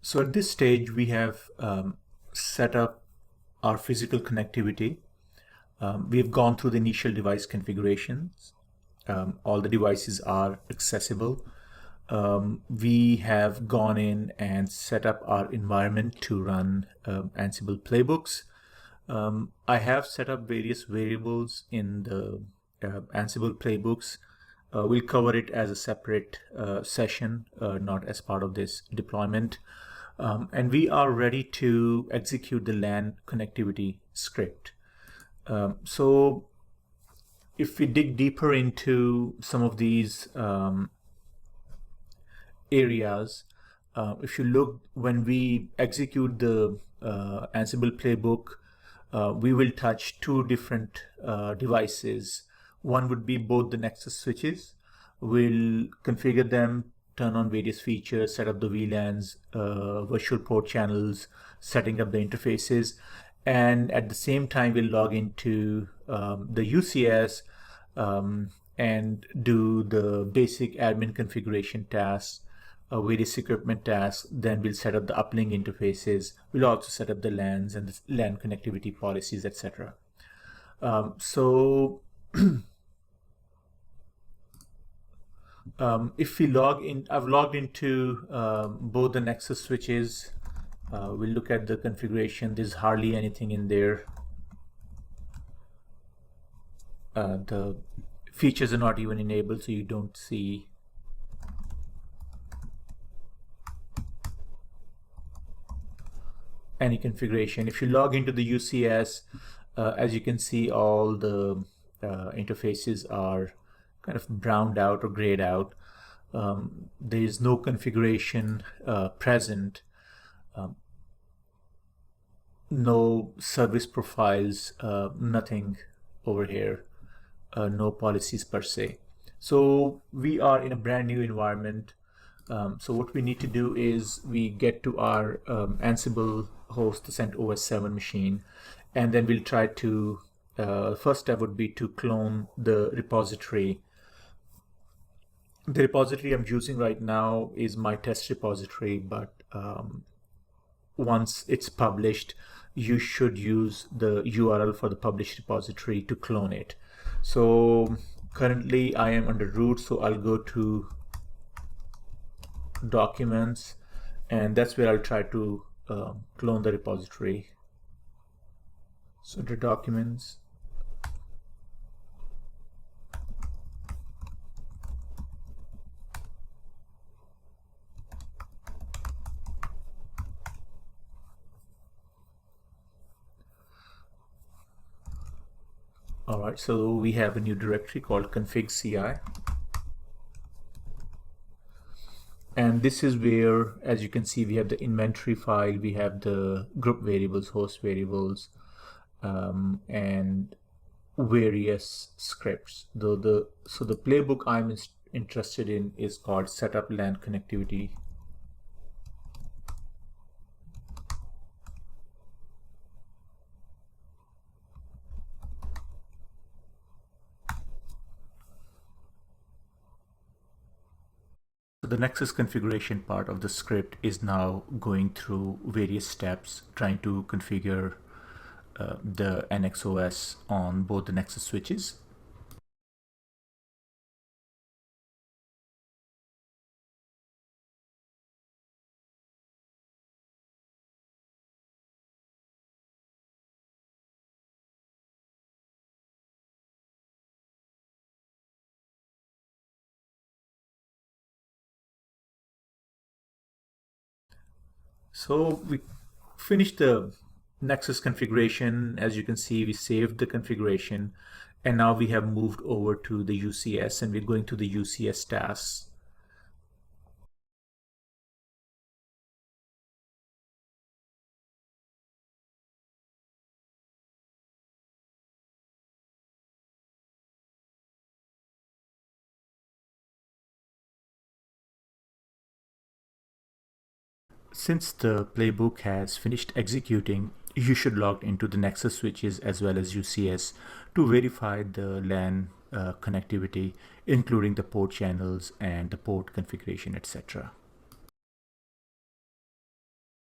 So at this stage, we have set up our physical connectivity. We've gone through the initial device configurations. All the devices are accessible. We have gone in and set up our environment to run Ansible playbooks. I have set up various variables in the Ansible playbooks. We'll cover it as a separate session, not as part of this deployment. And we are ready to execute the LAN connectivity script. So if we dig deeper into some of these areas, if you look, when we execute the Ansible playbook, we will touch two different devices. One would be both the Nexus switches. We'll configure them, turn on various features, set up the VLANs, virtual port channels, setting up the interfaces. And at the same time, we'll log into the UCS and do the basic admin configuration tasks, various equipment tasks. Then we'll set up the uplink interfaces. We'll also set up the LANs and the LAN connectivity policies, etc. If we log in, I've logged into both the Nexus switches. We'll look at the configuration. There's hardly anything in there. The features are not even enabled, so you don't see any configuration. If you log into the UCS, as you can see, all the interfaces are kind of browned out or grayed out. There is no configuration present. No service profiles, nothing over here, no policies per se. So we are in a brand new environment. So what we need to do is we get to our Ansible host, the CentOS 7 machine, and then we'll try to, first step would be to clone the repository. The repository I'm using right now is my test repository, but once it's published, you should use the URL for the published repository to clone it. So currently I am under root, so I'll go to documents, and that's where I'll try to clone the repository. So under documents, all right, so we have a new directory called config.ci. And this is where, as you can see, we have the inventory file, we have the group variables, host variables, and various scripts. So the playbook I'm interested in is called setup LAN connectivity. The Nexus configuration part of the script is now going through various steps, trying to configure the NXOS on both the Nexus switches. So we finished the Nexus configuration. As you can see, we saved the configuration, and now we have moved over to the UCS, and we're going to the UCS tasks. Since the playbook has finished executing, you should log into the Nexus switches as well as UCS to verify the LAN connectivity, including the port channels and the port configuration, etc.